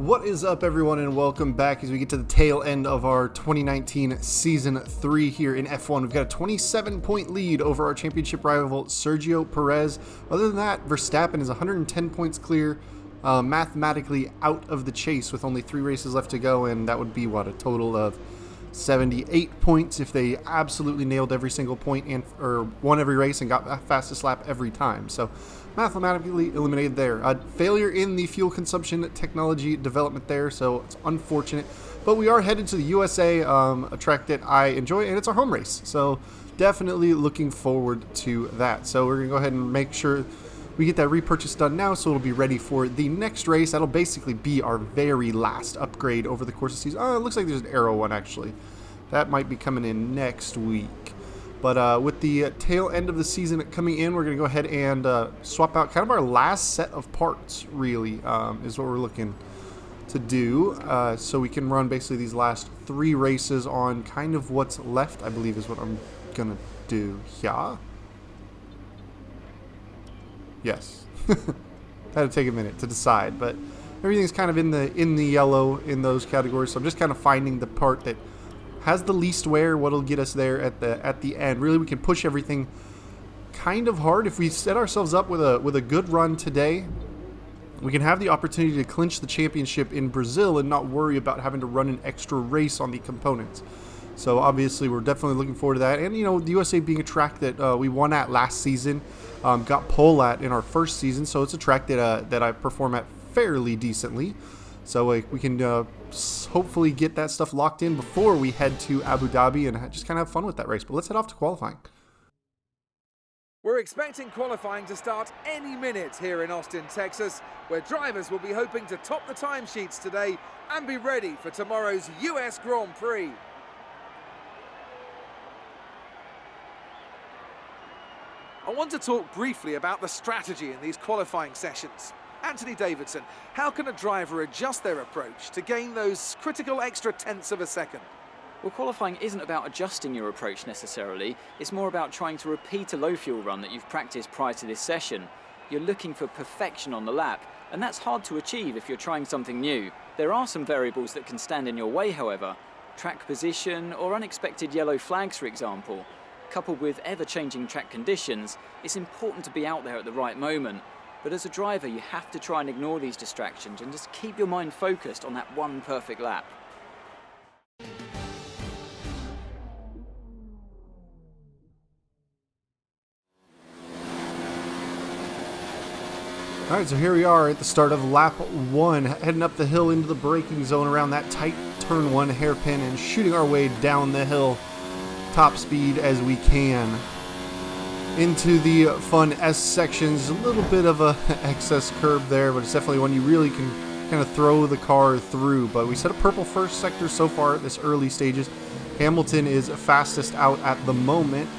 What is up, everyone, and welcome back as we get to the tail end of our 2019 Season 3 here in F1. We've got a 27-point lead over our championship rival, Sergio Perez. Other than that, Verstappen is 110 points clear, mathematically out of the chase with only 3 races left to go, and that would be, what, a total of 78 points if they absolutely nailed every single point or won every race and got fastest lap every time. So mathematically eliminated there. Failure in the fuel consumption technology development there, so it's unfortunate. But we are headed to the USA, a track that I enjoy, and it's our home race. So definitely looking forward to that. So we're going to go ahead and make sure we get that repurchase done now, so it'll be ready for the next race. That'll basically be our very last upgrade over the course of the season. Oh, it looks like there's an aero one, actually. That might be coming in next week. But with the tail end of the season coming in, we're going to go ahead and swap out kind of our last set of parts, really, is what we're looking to do. So we can run basically these last 3 races on kind of what's left, I believe is what I'm going to do here. Yes. Had to take a minute to decide, but everything's kind of in the yellow in those categories. So I'm just kind of finding the part that has the least wear, what'll get us there at the end. Really, we can push everything kind of hard. If we set ourselves up with a good run today, we can have the opportunity to clinch the championship in Brazil and not worry about having to run an extra race on the components. So obviously, we're definitely looking forward to that. And you know, the USA being a track that we won at last season, got pole at in our first season, so it's a track that I perform at fairly decently. So we can hopefully get that stuff locked in before we head to Abu Dhabi and just kind of have fun with that race. But let's head off to qualifying. We're expecting qualifying to start any minute here in Austin, Texas, where drivers will be hoping to top the timesheets today and be ready for tomorrow's US Grand Prix. I want to talk briefly about the strategy in these qualifying sessions. Anthony Davidson, how can a driver adjust their approach to gain those critical extra tenths of a second? Well, qualifying isn't about adjusting your approach necessarily. It's more about trying to repeat a low fuel run that you've practiced prior to this session. You're looking for perfection on the lap, and that's hard to achieve if you're trying something new. There are some variables that can stand in your way, however. Track position or unexpected yellow flags, for example. Coupled with ever-changing track conditions, it's important to be out there at the right moment. But as a driver, you have to try and ignore these distractions and just keep your mind focused on that one perfect lap. All right, so here we are at the start of lap 1, heading up the hill into the braking zone around that tight turn 1 hairpin and shooting our way down the hill top speed as we can. Into the fun S sections, a little bit of a excess curb there, but it's definitely one you really can kind of throw the car through. But we set a purple first sector so far at this early stages. Hamilton is fastest out at the moment.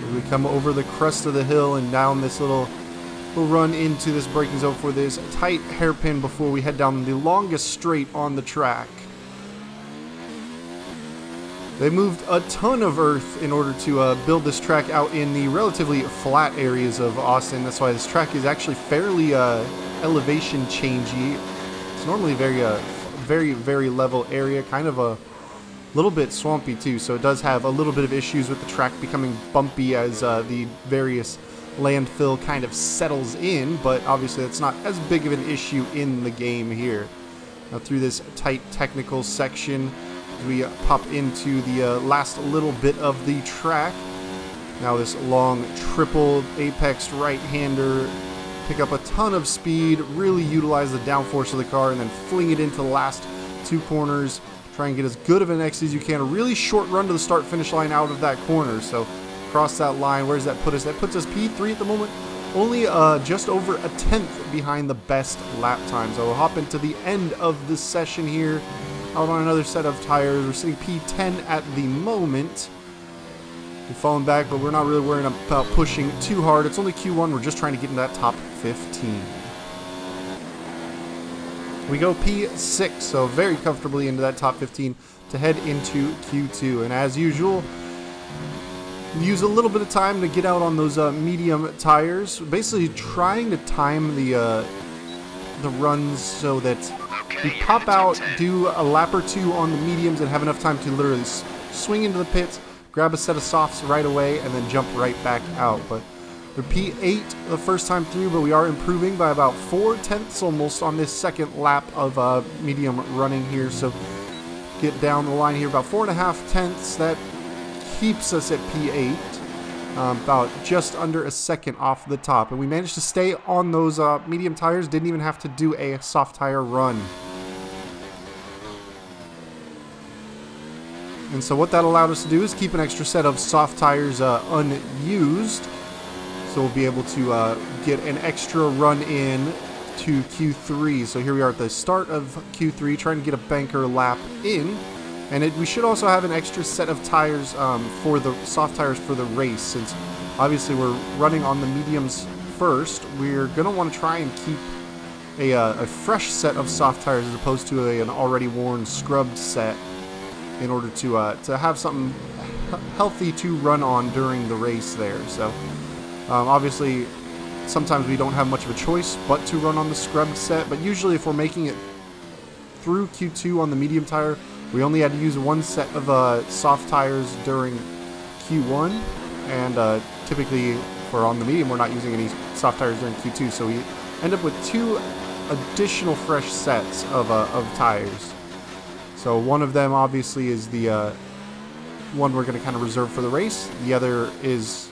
As we come over the crest of the hill and down this little run into this braking zone for this tight hairpin before we head down the longest straight on the track. They moved a ton of earth in order to build this track out in the relatively flat areas of Austin. That's why this track is actually fairly elevation changey. It's normally very level area, kind of a little bit swampy too. So it does have a little bit of issues with the track becoming bumpy as the various landfill kind of settles in. But obviously that's not as big of an issue in the game here. Now through this tight technical section, we pop into the last little bit of the track. Now this long triple apex right-hander, pick up a ton of speed, really utilize the downforce of the car, and then fling it into the last 2 corners. Try and get as good of an exit as you can. A really short run to the start-finish line out of that corner. So cross that line. Where does that put us? That puts us P3 at the moment. Only just over a tenth behind the best lap time. So we'll hop into the end of the session here. Out on another set of tires. We're sitting P10 at the moment. We're falling back, but we're not really worrying about pushing too hard. It's only Q1. We're just trying to get into that top 15. We go P6, so very comfortably into that top 15 to head into Q2. And as usual, use a little bit of time to get out on those medium tires. Basically trying to time the runs so that We pop out, do a lap or two on the mediums, and have enough time to literally swing into the pits, grab a set of softs right away, and then jump right back out. But the P8 the first time through, but we are improving by about 4/10 almost on this second lap of medium running here. So get down the line here about 4.5 tenths. That keeps us at P8, about just under a second off the top. And we managed to stay on those medium tires, didn't even have to do a soft tire run. And so what that allowed us to do is keep an extra set of soft tires unused. So we'll be able to get an extra run in to Q3. So here we are at the start of Q3, trying to get a banker lap in. And we should also have an extra set of tires for the soft tires for the race. Since obviously we're running on the mediums first, we're going to want to try and keep a fresh set of soft tires as opposed to an already worn scrubbed set, in order to have something healthy to run on during the race there. So obviously sometimes we don't have much of a choice but to run on the scrubbed set, but usually if we're making it through Q2 on the medium tire, we only had to use one set of soft tires during Q1, and typically for on the medium we're not using any soft tires during Q2, so we end up with 2 additional fresh sets of tires. So one of them obviously is the one we're going to kind of reserve for the race. The other is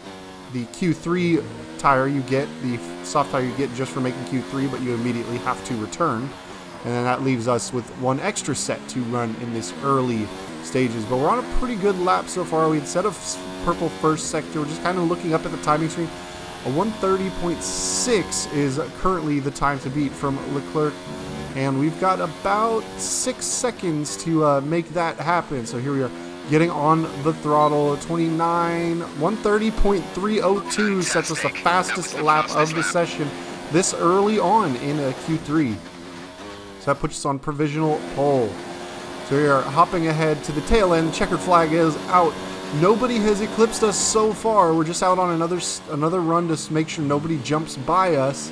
the Q3 tire you get, the soft tire you get just for making Q3, but you immediately have to return. And then that leaves us with 1 extra set to run in this early stages. But we're on a pretty good lap so far. Instead of purple first sector, we're just kind of looking up at the timing screen. A 1:30.6 is currently the time to beat from Leclerc. And we've got about 6 seconds to make that happen. So here we are, getting on the throttle. 1:30.302 sets us the fastest lap of the session this early on in Q3. So that puts us on provisional pole. So we are hopping ahead to the tail end. Checkered flag is out. Nobody has eclipsed us so far. We're just out on another run to make sure nobody jumps by us.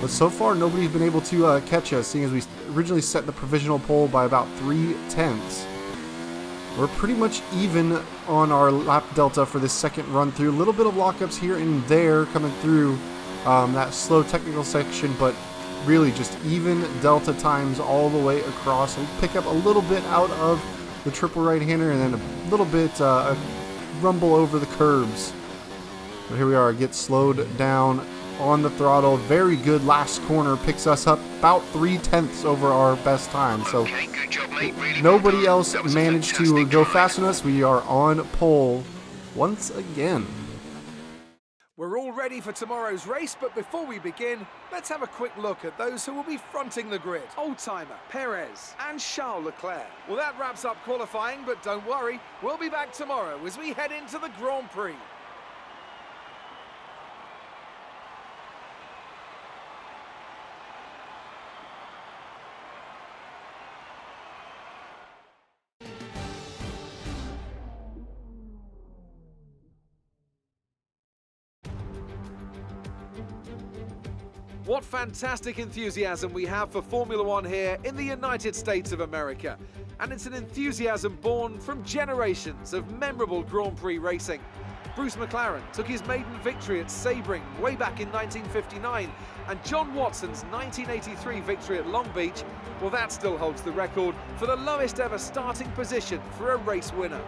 But so far, nobody's been able to catch us, seeing as we originally set the provisional pole by about 3/10. We're pretty much even on our lap delta for this second run through. A little bit of lockups here and there coming through that slow technical section, but really just even delta times all the way across. And pick up a little bit out of the triple right-hander, and then a little bit a rumble over the curbs. But here we are, get slowed down on the throttle. Very good last corner, picks us up about 3/10 over our best time. So good job, mate. Really nobody well else done. That was a managed to fantastic go drive. fast than us. We are on pole once again. We're all ready for tomorrow's race, but before we begin, let's have a quick look at those who will be fronting the grid. Old-timer, Perez and Charles Leclerc. Well, that wraps up qualifying, but don't worry, we'll be back tomorrow as we head into the Grand Prix. What fantastic enthusiasm we have for Formula One here in the United States of America. And it's an enthusiasm born from generations of memorable Grand Prix racing. Bruce McLaren took his maiden victory at Sebring way back in 1959, and John Watson's 1983 victory at Long Beach, well, that still holds the record for the lowest ever starting position for a race winner.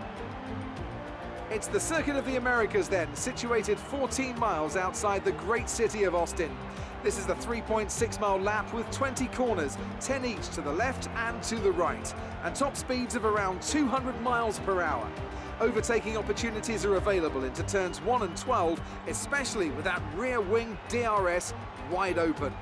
It's the Circuit of the Americas then, situated 14 miles outside the great city of Austin. This is the 3.6-mile lap with 20 corners, 10 each to the left and to the right, and top speeds of around 200 miles per hour. Overtaking opportunities are available into turns 1 and 12, especially with that rear wing DRS wide open.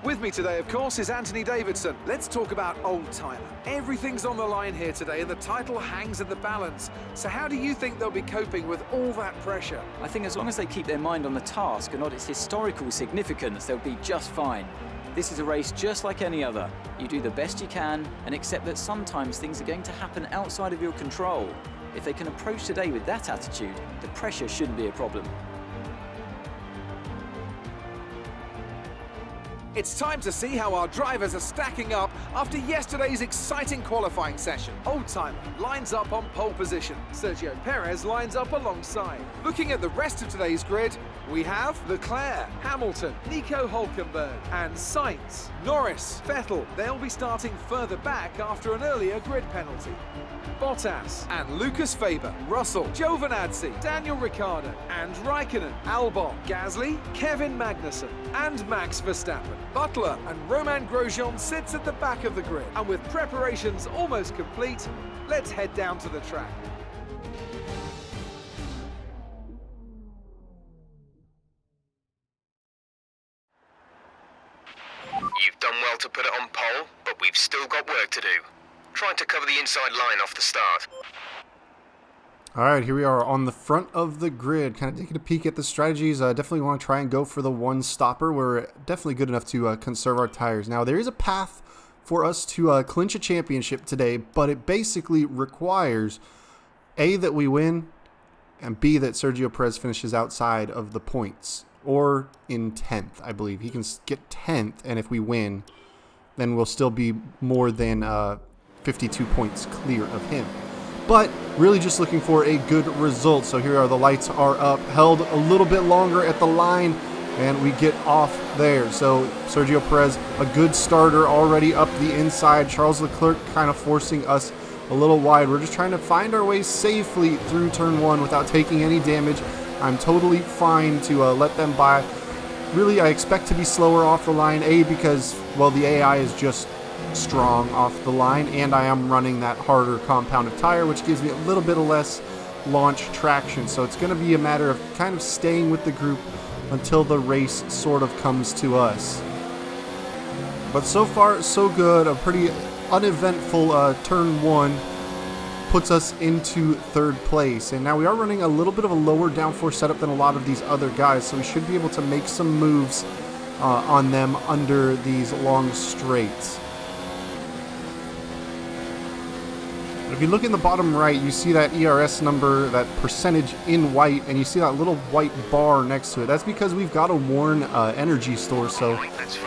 With me today, of course, is Anthony Davidson. Let's talk about old-timer. Everything's on the line here today and the title hangs in the balance. So how do you think they'll be coping with all that pressure? I think as long as they keep their mind on the task and not its historical significance, they'll be just fine. This is a race just like any other. You do the best you can and accept that sometimes things are going to happen outside of your control. If they can approach today with that attitude, the pressure shouldn't be a problem. It's time to see how our drivers are stacking up after yesterday's exciting qualifying session. Oldtimer lines up on pole position. Sergio Perez lines up alongside. Looking at the rest of today's grid, we have Leclerc, Hamilton, Nico Hülkenberg and Sainz. Norris, Vettel, they'll be starting further back after an earlier grid penalty. Bottas and Lucas Faber, Russell, Giovinazzi, Daniel Ricciardo and Raikkonen, Albon, Gasly, Kevin Magnussen and Max Verstappen. Butler and Romain Grosjean sits at the back of the grid, and with preparations almost complete, let's head down to the track. You've done well to put it on pole, but we've still got work to do. Trying to cover the inside line off the start. Alright, here we are on the front of the grid, kind of taking a peek at the strategies. Definitely want to try and go for the one stopper. We're definitely good enough to conserve our tires. Now, there is a path for us to clinch a championship today, but it basically requires A, that we win, and B, that Sergio Perez finishes outside of the points, or in 10th, I believe. He can get 10th, and if we win, then we'll still be more than 52 points clear of him. But really just looking for a good result. So here are the lights are up, held a little bit longer at the line, and we get off there. So Sergio Perez, a good starter already up the inside. Charles Leclerc kind of forcing us a little wide. We're just trying to find our way safely through turn one without taking any damage. I'm totally fine to let them by. Really, I expect to be slower off the line, A, because, well, the AI is just strong off the line, and I am running that harder compounded tire, which gives me a little bit of less launch traction. So it's going to be a matter of kind of staying with the group until the race sort of comes to us. But so far, so good. A pretty uneventful turn one puts us into third place. And now we are running a little bit of a lower downforce setup than a lot of these other guys, so we should be able to make some moves on them under these long straights. If you look in the bottom right, you see that ERS number, that percentage in white, and you see that little white bar next to it. That's because we've got a worn energy store, so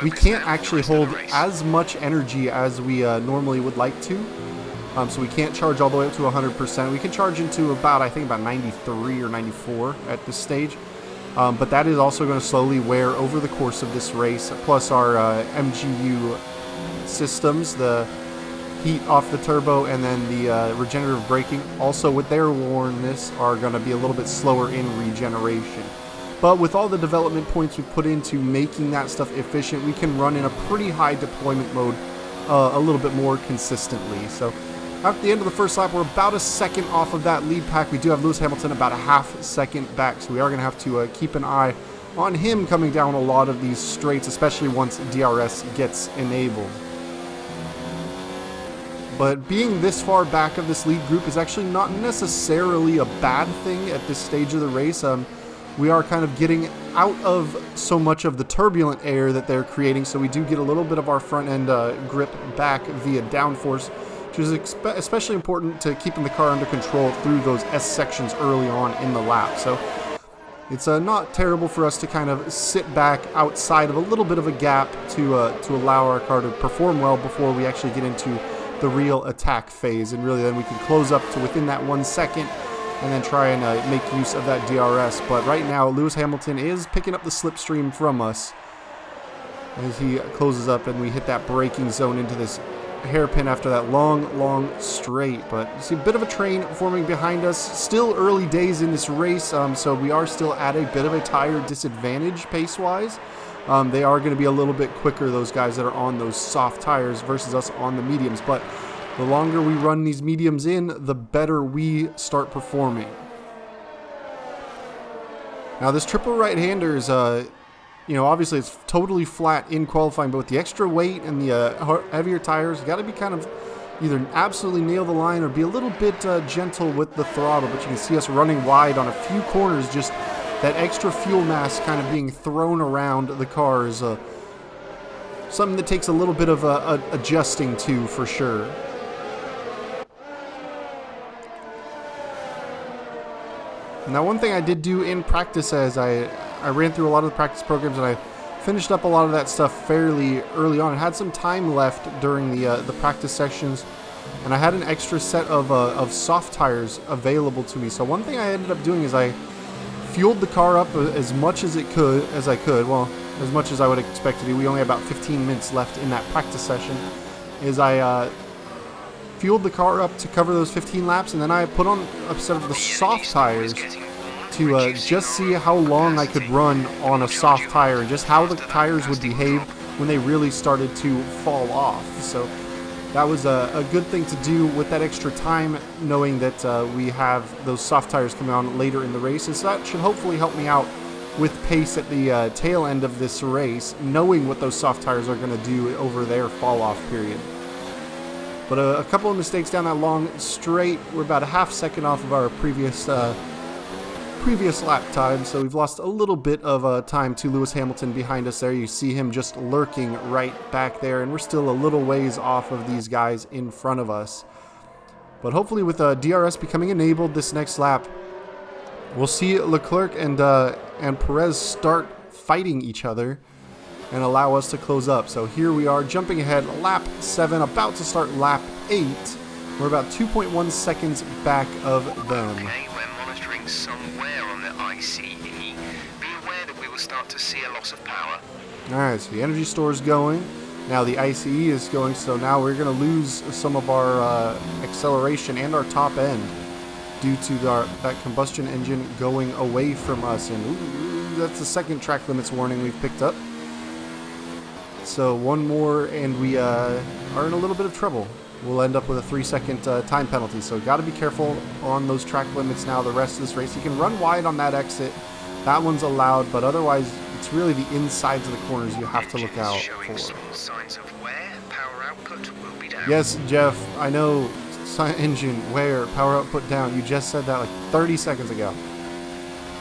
we can't actually hold as much energy as we normally would like to. So we can't charge all the way up to 100%. We can charge into about, I think, about 93 or 94 at this stage. But that is also going to slowly wear over the course of this race, plus our MGU systems, the heat off the turbo, and then the regenerative braking, also with their wornness, are going to be a little bit slower in regeneration. But with all the development points we've put into making that stuff efficient, we can run in a pretty high deployment mode a little bit more consistently. So at the end of the first lap, we're about a second off of that lead pack. We do have Lewis Hamilton about a half second back, so we are going to have to keep an eye on him coming down a lot of these straights, especially once DRS gets enabled. But being this far back of this lead group is actually not necessarily a bad thing at this stage of the race. We are kind of getting out of so much of the turbulent air that they're creating, so we do get a little bit of our front end grip back via downforce, which is especially important to keeping the car under control through those S sections early on in the lap. So it's not terrible for us to kind of sit back outside of a little bit of a gap to allow our car to perform well before we actually get into the real attack phase, and really then we can close up to within that 1 second and then try and make use of that DRS. But right now Lewis Hamilton is picking up the slipstream from us as he closes up, and we hit that braking zone into this hairpin after that long straight. But you see a bit of a train forming behind us. Still early days in this race, so we are still at a bit of a tire disadvantage pace wise. They are going to be a little bit quicker, those guys that are on those soft tires versus us on the mediums. But the longer we run these mediums in, the better we start performing. Now this triple right-hander is, obviously it's totally flat in qualifying, but with the extra weight and the heavier tires, you got to be kind of either absolutely nail the line or be a little bit gentle with the throttle. But you can see us running wide on a few corners, just that extra fuel mass kind of being thrown around the car is something that takes a little bit of adjusting to, for sure. Now, one thing I did do in practice, as I ran through a lot of the practice programs, and I Finished up a lot of that stuff fairly early on. I had some time left during the practice sections, and I had an extra set of soft tires available to me. So one thing I ended up doing is I fueled the car up as much as I could. Well, as much as I would expect to do. We only had about 15 minutes left in that practice session. Is I fueled the car up to cover those 15 laps, and then I put on a set of the soft tires to just see how long I could run on a soft tire and just how the tires would behave when they really started to fall off. So that was a good thing to do with that extra time, knowing that we have those soft tires coming on later in the race. And so that should hopefully help me out with pace at the tail end of this race, knowing what those soft tires are going to do over their fall off period. But a couple of mistakes down that long straight. We're about a half second off of our previous lap time, so we've lost a little bit of time to Lewis Hamilton behind us there. You see him just lurking right back there, and we're still a little ways off of these guys in front of us. But hopefully with DRS becoming enabled this next lap, we'll see Leclerc and Perez start fighting each other and allow us to close up. So here we are jumping ahead, lap 7, about to start lap 8. We're about 2.1 seconds back of them. Okay, we're monitoring somewhere on the ICE. Be aware that we will start to see a loss of power. Alright, so the energy store is going. Now the ICE is going, so now we're going to lose some of our acceleration and our top end due to that combustion engine going away from us. And that's the second track limits warning we've picked up. So one more and we are in a little bit of trouble. We'll end up with a 3-second time penalty. So got to be careful on those track limits now the rest of this race. You can run wide on that exit. That one's allowed, but otherwise it's really the insides of the corners you have to look out for. Signs of wear, power output will be down. Yes, Jeff, I know. Engine wear, power output down. You just said that like 30 seconds ago.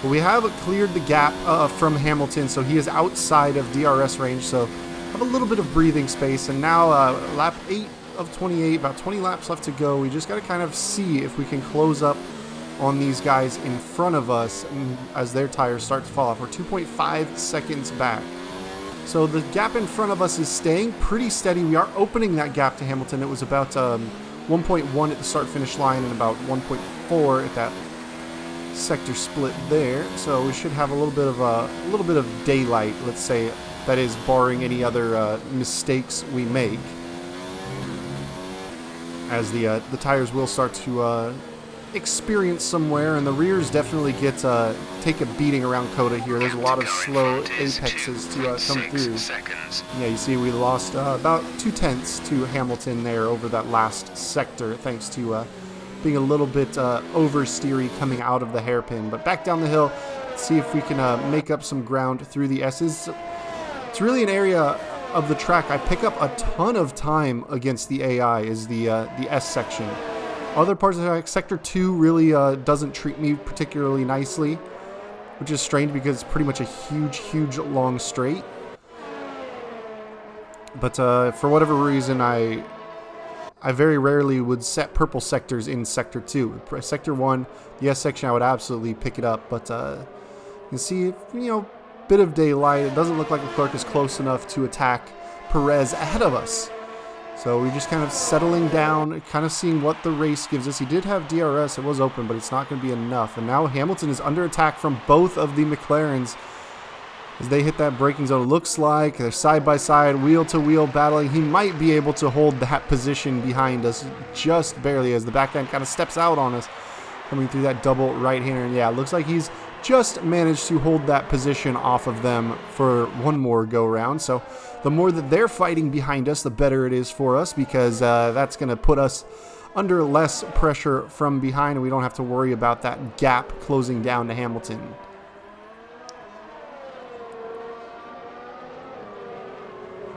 But we have cleared the gap from Hamilton, so he is outside of DRS range. So have a little bit of breathing space. And now lap 8 of 28, about 20 laps left to go. We just got to kind of see if we can close up on these guys in front of us as their tires start to fall off. We're 2.5 seconds back. So the gap in front of us is staying pretty steady. We are opening that gap to Hamilton. It was about 1.1 at the start-finish line and about 1.4 at that sector split there. So we should have a little bit of daylight, let's say. That is, barring any other mistakes we make, as the tires will start to experience some wear, and the rears definitely take a beating around Coda here. There's a lot of slow apexes to come through. Yeah, you see we lost about 0.2 to Hamilton there over that last sector, thanks to being a little bit oversteery coming out of the hairpin. But back down the hill, see if we can make up some ground through the S's. It's really an area of the track I pick up a ton of time against the AI, is the S section. Other parts of the track, Sector 2 really doesn't treat me particularly nicely, which is strange because it's pretty much a huge long straight. But for whatever reason, I very rarely would set purple sectors in Sector 2. Sector 1, the S section, I would absolutely pick it up, but you can see, bit of daylight. It doesn't look like Leclerc is close enough to attack Perez ahead of us. So we're just kind of settling down, kind of seeing what the race gives us. He did have DRS, it was open, but it's not going to be enough. And now Hamilton is under attack from both of the McLarens as they hit that braking zone. It looks like they're side by side, wheel to wheel battling. He might be able to hold that position behind us just barely as the back end kind of steps out on us, coming through that double right-hander. And yeah, it looks like he's just managed to hold that position off of them for one more go-round. So the more that they're fighting behind us, the better it is for us, because that's going to put us under less pressure from behind, and we don't have to worry about that gap closing down to Hamilton.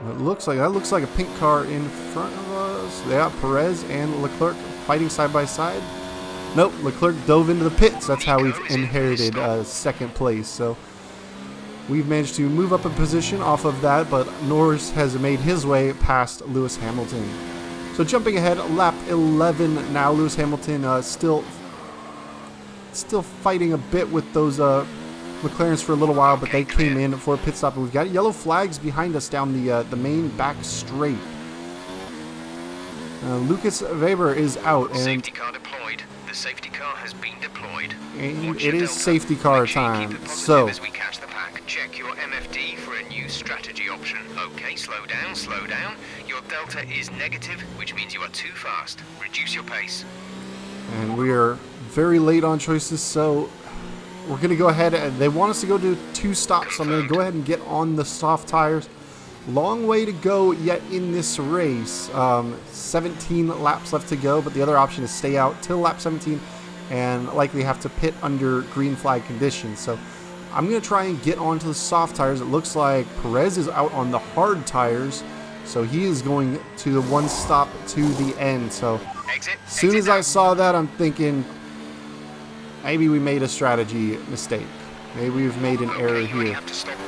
It looks like a pink car in front of us. Yeah, Perez and Leclerc fighting side by side. Nope, Leclerc dove into the pits. That's how we've inherited second place. So we've managed to move up a position off of that, but Norris has made his way past Lewis Hamilton. So jumping ahead, lap 11 now. Lewis Hamilton still fighting a bit with those McLarens for a little while, but they came in for a pit stop. And we've got yellow flags behind us down the main back straight. Lucas Weber is out, and safety car deployed. The safety car has been deployed. And it is safety car time. So as we catch the pack, check your MFD for a new strategy option. Okay, slow down, slow down. Your delta is negative, which means you are too fast. Reduce your pace. And we are very late on choices, so we're going to go ahead. They want us to go to 2 stops, so I'm going to go ahead and get on the soft tires. Long way to go yet in this race. 17 laps left to go, but the other option is stay out till lap 17 and likely have to pit under green flag conditions. So I'm going to try and get onto the soft tires. It looks like Perez is out on the hard tires, so he is going to the 1 stop to the end. So as soon as I saw that, I'm thinking maybe we made a strategy mistake. Maybe we've made an error here.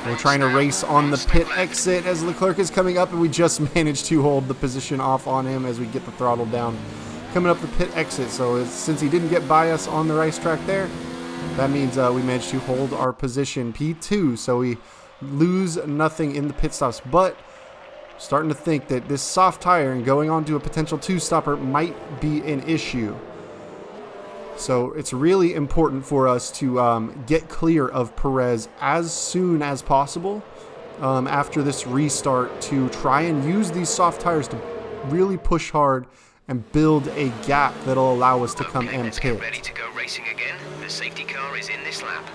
We're trying to race on the pit exit as Leclerc is coming up, and we just managed to hold the position off on him as we get the throttle down. Coming up the pit exit, so since he didn't get by us on the racetrack there, that means we managed to hold our position P2, so we lose nothing in the pit stops. But starting to think that this soft tire and going on to a potential 2-stopper might be an issue. So it's really important for us to get clear of Perez as soon as possible after this restart to try and use these soft tires to really push hard and build a gap that'll allow us to come and let's pit. get ready to go racing again. The safety car is in this lap.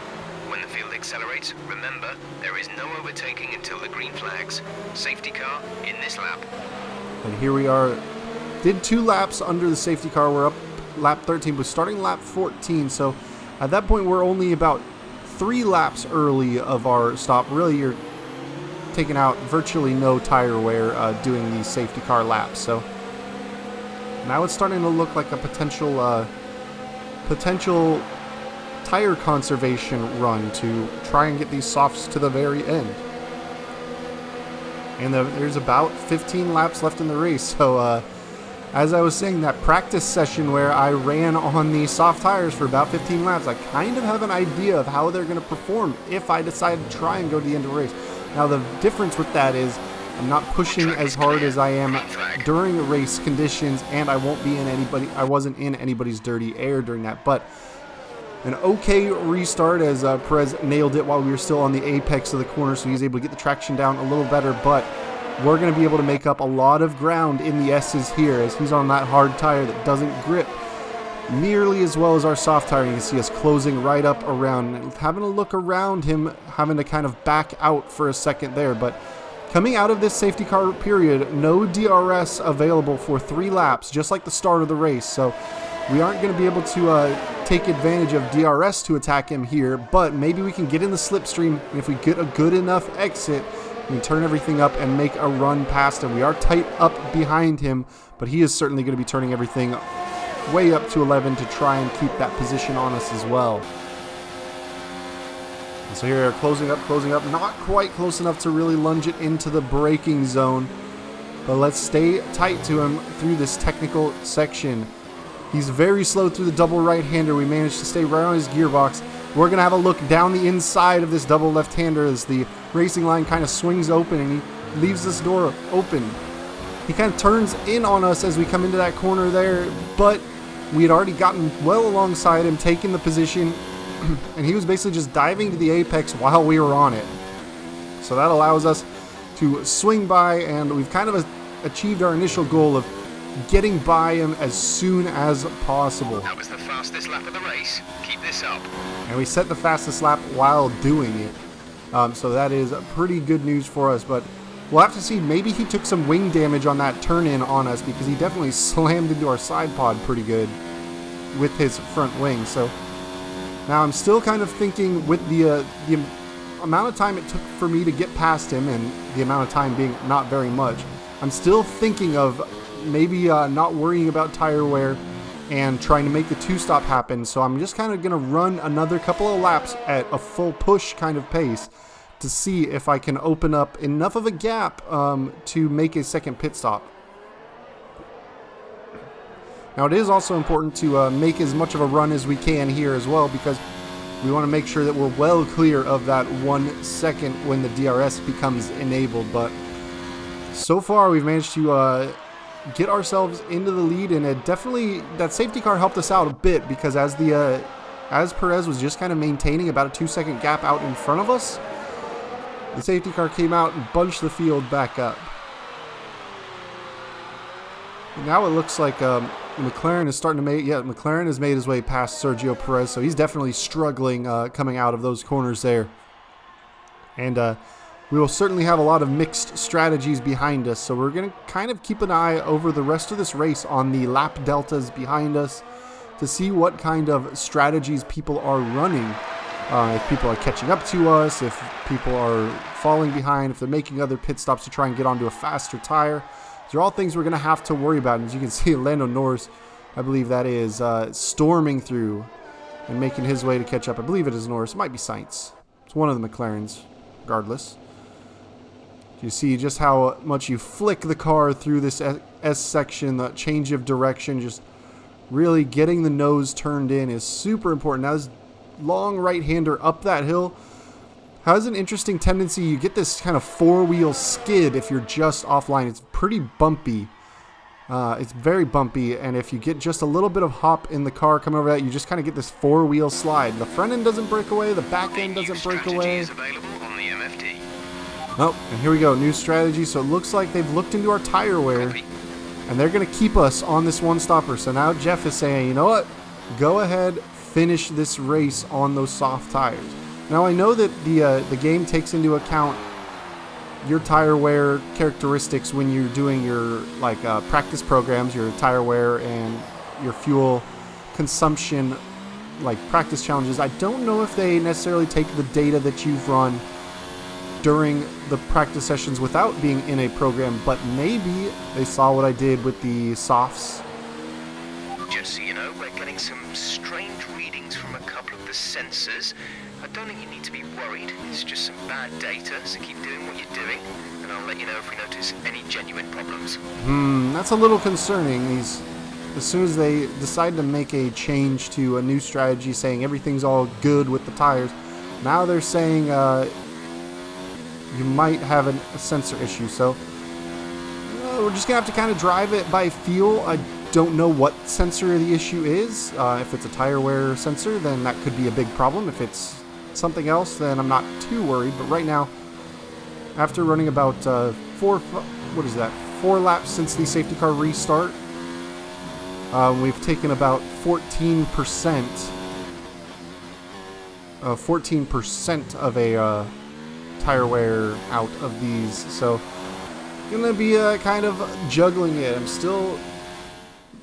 When the field accelerates, remember, there is no overtaking until the green flags. Safety car in this lap. And here we are. Did 2 laps under the safety car. We're up lap 13, but starting lap 14, so at that point we're only about 3 laps early of our stop. Really, you're taking out virtually no tire wear doing these safety car laps, so now it's starting to look like a potential tire conservation run to try and get these softs to the very end. And there's about 15 laps left in the race, so as I was saying, that practice session where I ran on the soft tires for about 15 laps, I kind of have an idea of how they're going to perform if I decide to try and go to the end of the race. Now, the difference with that is I'm not pushing as hard as I am during race conditions, and I wasn't in anybody's dirty air during that. But an okay restart as Perez nailed it while we were still on the apex of the corner, so he was able to get the traction down a little better, but we're going to be able to make up a lot of ground in the S's here as he's on that hard tire that doesn't grip nearly as well as our soft tire. You can see us closing right up around, having a look around him, having to kind of back out for a second there. But coming out of this safety car period, no DRS available for 3 laps, just like the start of the race. So we aren't going to be able to take advantage of DRS to attack him here, but maybe we can get in the slipstream, and if we get a good enough exit, we can turn everything up and make a run past him. We are tight up behind him, but he is certainly going to be turning everything way up to 11 to try and keep that position on us as well. And so here, closing up, not quite close enough to really lunge it into the braking zone, but let's stay tight to him through this technical section. He's very slow through the double right-hander. We managed to stay right on his gearbox. We're going to have a look down the inside of this double left-hander as the racing line kind of swings open and he leaves this door open. He kind of turns in on us as we come into that corner there, but we had already gotten well alongside him, taking the position, and he was basically just diving to the apex while we were on it. So that allows us to swing by, and we've kind of achieved our initial goal of getting by him as soon as possible. That was the fastest lap of the race. Keep this up. And we set the fastest lap while doing it. So that is pretty good news for us, but we'll have to see. Maybe he took some wing damage on that turn-in on us because he definitely slammed into our side pod pretty good with his front wing. So now I'm still kind of thinking with the amount of time it took for me to get past him and the amount of time being not very much, I'm still thinking of maybe not worrying about tire wear and trying to make the 2-stop happen. So I'm just kind of going to run another couple of laps at a full push kind of pace to see if I can open up enough of a gap to make a second pit stop. Now it is also important to make as much of a run as we can here as well, because We want to make sure that we're well clear of that 1 second when the DRS becomes enabled. But so far, we've managed to get ourselves into the lead, and it definitely, that safety car helped us out a bit, because as Perez was just kind of maintaining about a 2-second gap out in front of us, the safety car came out and bunched the field back up. And now it looks like McLaren is starting to make, McLaren has made his way past Sergio Perez, so he's definitely struggling coming out of those corners there. And we will certainly have a lot of mixed strategies behind us, so we're going to kind of keep an eye over the rest of this race on the lap deltas behind us to see what kind of strategies people are running. If people are catching up to us, if people are falling behind, if they're making other pit stops to try and get onto a faster tire. These are all things we're going to have to worry about. And as you can see, Lando Norris, I believe that is, storming through and making his way to catch up. I believe it is Norris. It might be Sainz. It's one of the McLarens, regardless. You see just how much you flick the car through this S section, the change of direction, just really getting the nose turned in is super important. Now this long right-hander up that hill has an interesting tendency. You get this kind of four-wheel skid if you're just offline. It's pretty bumpy. It's very bumpy, and if you get just a little bit of hop in the car coming over that, you just kind of get this four-wheel slide. The front end doesn't break away, the back end doesn't break away. Oh, and here we go, new strategy. So it looks like they've looked into our tire wear, and they're going to keep us on this one stopper. So now Jeff is saying, you know what, go ahead, finish this race on those soft tires. Now I know that the game takes into account your tire wear characteristics when you're doing your practice programs, your tire wear and your fuel consumption, like practice challenges. I don't know if they necessarily take the data that you've run during the practice sessions without being in a program, but maybe they saw what I did with the softs. Just so you know, we're getting some strange readings from a couple of the sensors. I don't think you need to be worried. It's just some bad data, so keep doing what you're doing, and I'll let you know if we notice any genuine problems. That's a little concerning. As soon as they decide to make a change to a new strategy saying everything's all good with the tires, now they're saying you might have a sensor issue. So we're just going to have to kind of drive it by feel. I don't know what sensor the issue is. If it's a tire wear sensor, then that could be a big problem. If it's something else, then I'm not too worried. But right now, after running about 4 laps since the safety car restart, we've taken about 14% of a tire wear out of these. So gonna be kind of juggling it. I'm still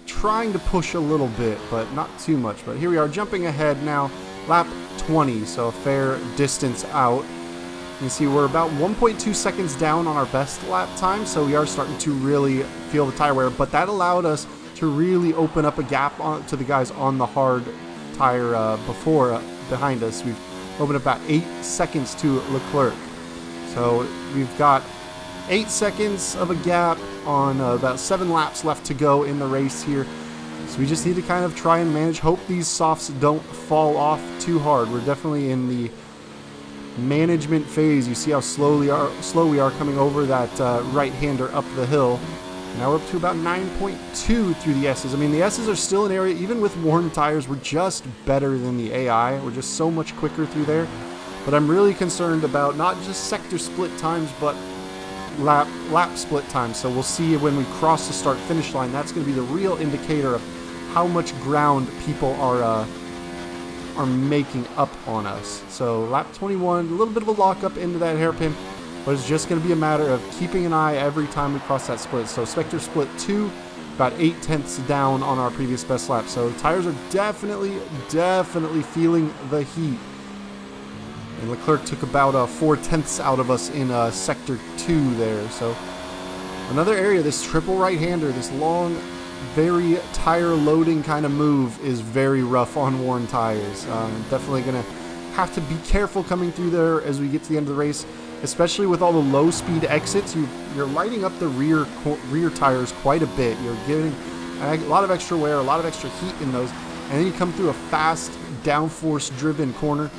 trying to push a little bit, but not too much. But here we are, jumping ahead now, lap 20, so a fair distance out. You can see we're about 1.2 seconds down on our best lap time, so we are starting to really feel the tire wear, but that allowed us to really open up a gap to the guys on the hard tire behind us. We've opened up about 8 seconds to Leclerc. So we've got 8 seconds of a gap on about 7 laps left to go in the race here. So we just need to kind of try and manage, hope these softs don't fall off too hard. We're definitely in the management phase. You see how slow we are coming over that right-hander up the hill. Now we're up to about 9.2 through the S's. I mean, the S's are still an area, even with worn tires, we're just better than the AI. We're just so much quicker through there. But I'm really concerned about not just sector split times, but lap split times. So we'll see when we cross the start-finish line. That's going to be the real indicator of how much ground people are making up on us. So lap 21, a little bit of a lockup into that hairpin, but it's just going to be a matter of keeping an eye every time we cross that split. So sector split 2, about 8 tenths down on our previous best lap. So tires are definitely feeling the heat. And Leclerc took about 4 tenths out of us in sector 2 there. So another area, this triple right-hander, this long, very tire loading kind of move is very rough on worn tires. Definitely going to have to be careful coming through there as we get to the end of the race, especially with all the low speed exits. You're lighting up the rear tires quite a bit. You're getting a lot of extra wear, a lot of extra heat in those, and then you come through a fast downforce driven corner,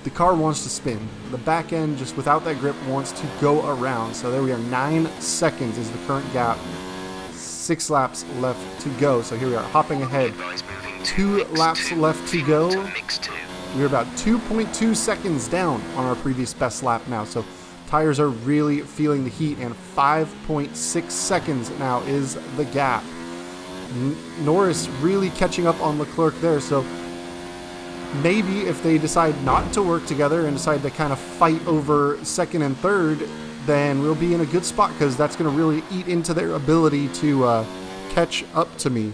the car wants to spin. The back end, just without that grip, wants to go around. So there we are, 9 seconds is the current gap. 6 laps left to go. So here we are, hopping ahead. 2 laps left to go. We're about 2.2 seconds down on our previous best lap now. So tires are really feeling the heat, and 5.6 seconds now is the gap. Norris really catching up on Leclerc there. So maybe if they decide not to work together and decide to kind of fight over second and third, then we'll be in a good spot, because that's going to really eat into their ability to catch up to me.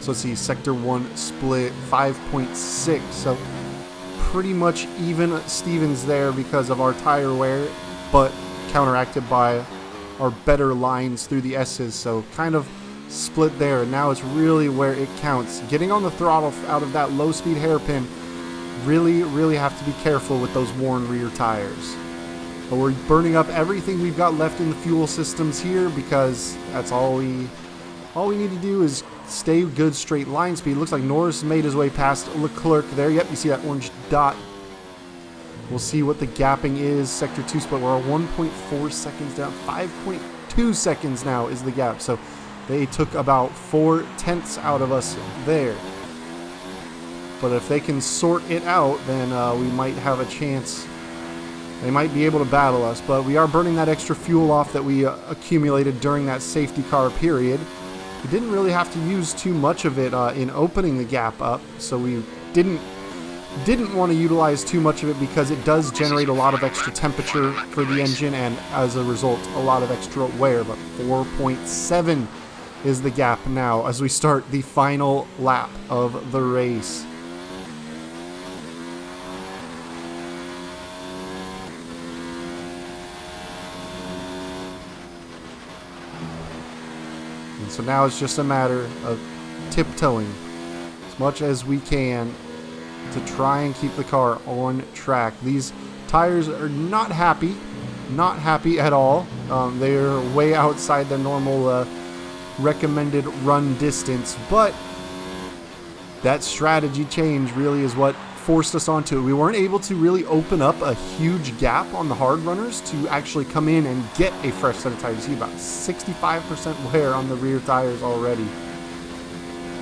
So let's see, Sector 1 split 5.6. So pretty much even Stevens there because of our tire wear, but counteracted by our better lines through the S's. So kind of split there. Now it's really where it counts. Getting on the throttle out of that low speed hairpin, really have to be careful with those worn rear tires. But we're burning up everything we've got left in the fuel systems here, because that's all we need to do is stay good straight line speed. Looks like Norris made his way past Leclerc there. Yep, you see that orange dot. We'll see what the gapping is. Sector 2 split, we're 1.4 seconds down. 5.2 seconds now is the gap. So they took about 4/10 out of us there. But if they can sort it out, then we might have a chance. They might be able to battle us, but we are burning that extra fuel off that we accumulated during that safety car period. We didn't really have to use too much of it in opening the gap up, so we didn't want to utilize too much of it, because it does generate a lot of extra temperature for the engine, and as a result, a lot of extra wear. But 4.7 is the gap now as we start the final lap of the race. And so now it's just a matter of tiptoeing as much as we can to try and keep the car on track. These tires are not happy at all. They're way outside the normal recommended run distance, but that strategy change really is what forced us onto it. We weren't able to really open up a huge gap on the hard runners to actually come in and get a fresh set of tires. You see about 65% wear on the rear tires already.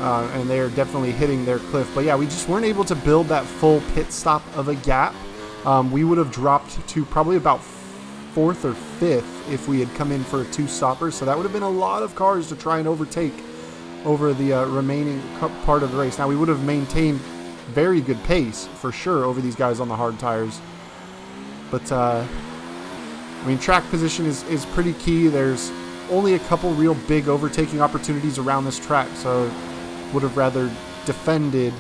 And they're definitely hitting their cliff. But yeah, we just weren't able to build that full pit stop of a gap. We would have dropped to probably about 4th or 5th if we had come in for a 2-stopper. So that would have been a lot of cars to try and overtake over the remaining part of the race. Now we would have maintained very good pace for sure over these guys on the hard tires. But I mean, track position is pretty key. There's only a couple real big overtaking opportunities around this track, so would have rather defended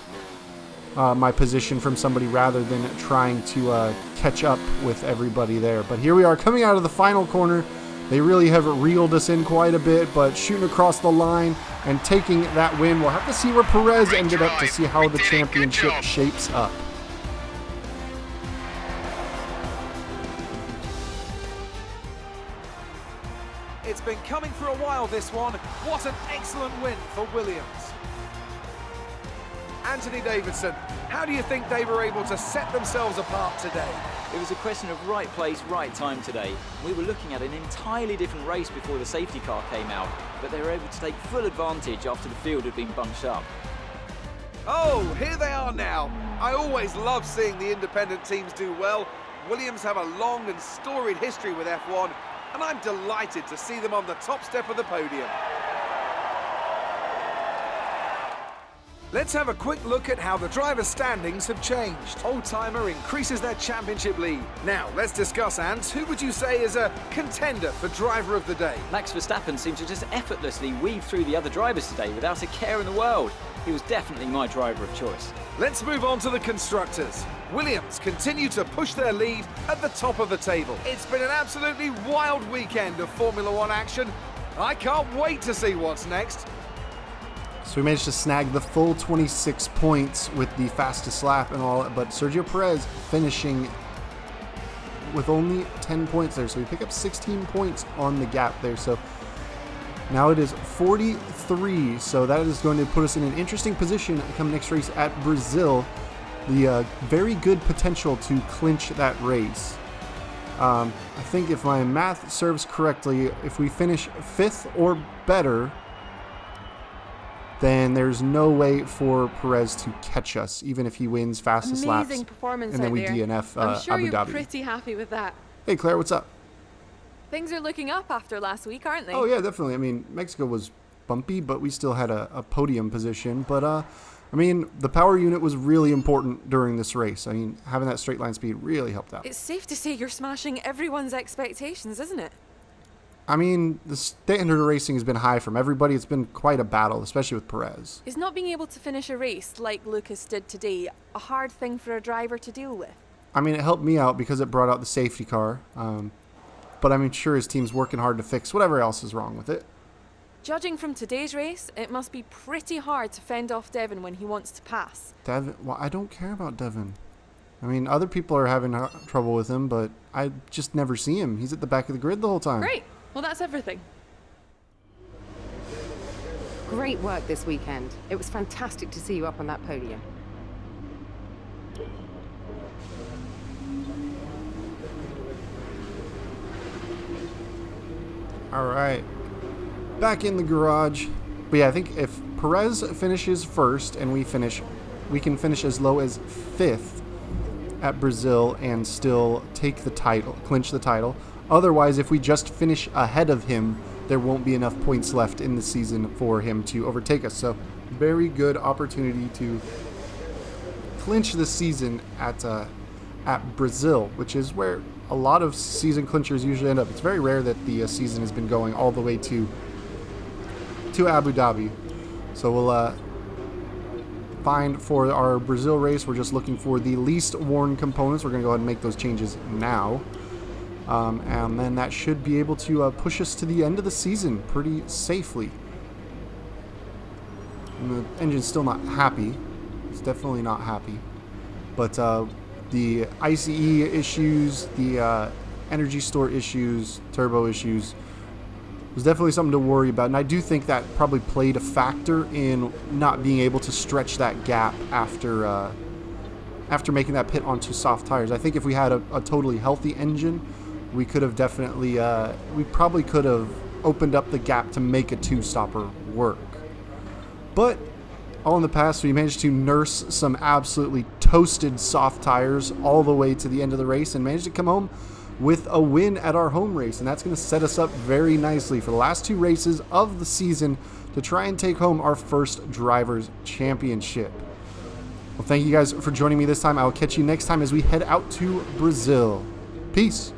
my position from somebody rather than trying to catch up with everybody there. But here we are coming out of the final corner. They really have reeled us in quite a bit, but shooting across the line and taking that win. We'll have to see where Perez ended up to see how the championship shapes up. It's been coming for a while, this one. What an excellent win for Williams. Anthony Davidson, how do you think they were able to set themselves apart today? It was a question of right place, right time today. We were looking at an entirely different race before the safety car came out, but they were able to take full advantage after the field had been bunched up. Oh, here they are now. I always love seeing the independent teams do well. Williams have a long and storied history with F1, and I'm delighted to see them on the top step of the podium. Let's have a quick look at how the drivers' standings have changed. Oldtimer increases their championship lead. Now, let's discuss, Ant. Who would you say is a contender for driver of the day? Max Verstappen seemed to just effortlessly weave through the other drivers today without a care in the world. He was definitely my driver of choice. Let's move on to the constructors. Williams continue to push their lead at the top of the table. It's been an absolutely wild weekend of Formula One action. I can't wait to see what's next. So we managed to snag the full 26 points with the fastest lap and all, but Sergio Perez finishing with only 10 points there. So we pick up 16 points on the gap there. So Now it is 43, so that is going to put us in an interesting position come next race at Brazil. The very good potential to clinch that race. I think if my math serves correctly, if we finish 5th or better, then there's no way for Perez to catch us, even if he wins fastest laps. Amazing performance And then out we there. DNF I'm sure Abu you're Dhabi. pretty happy with that. Hey Claire, what's up? Things are looking up after last week, aren't they? Oh yeah, definitely. I mean, Mexico was bumpy, but we still had a podium position. But I mean, the power unit was really important during this race. I mean, having that straight line speed really helped out. It's safe to say you're smashing everyone's expectations, isn't it? I mean, the standard of racing has been high from everybody. It's been quite a battle, especially with Perez. Is not being able to finish a race like Lucas did today a hard thing for a driver to deal with? I mean, it helped me out because it brought out the safety car. But I'm sure his team's working hard to fix whatever else is wrong with it. Judging from today's race, it must be pretty hard to fend off Devon when he wants to pass. Devin, well, I don't care about Devin. I mean, other people are having trouble with him, but I just never see him. He's at the back of the grid the whole time. Great. Well, that's everything. Great work this weekend. It was fantastic to see you up on that podium. All right. Back in the garage. But yeah, I think if Perez finishes first and we can finish as low as 5th at Brazil and still take the title, clinch the title. Otherwise, if we just finish ahead of him, there won't be enough points left in the season for him to overtake us. So, very good opportunity to clinch the season at Brazil, which is where a lot of season clinchers usually end up. It's very rare that the season has been going all the way to Abu Dhabi. So we'll find for our Brazil race, we're just looking for the least worn components. We're going to go ahead and make those changes now. And then that should be able to push us to the end of the season pretty safely. And the engine's still not happy. It's definitely not happy. But the ICE issues, the energy store issues, turbo issues, was definitely something to worry about. And I do think that probably played a factor in not being able to stretch that gap after making that pit onto soft tires. I think if we had a totally healthy engine, we could have definitely, we probably could have opened up the gap to make a two-stopper work. But all in the past, we managed to nurse some absolutely toasted soft tires all the way to the end of the race and managed to come home with a win at our home race. And that's going to set us up very nicely for the last 2 races of the season to try and take home our first Drivers' Championship. Well, thank you guys for joining me this time. I will catch you next time as we head out to Brazil. Peace.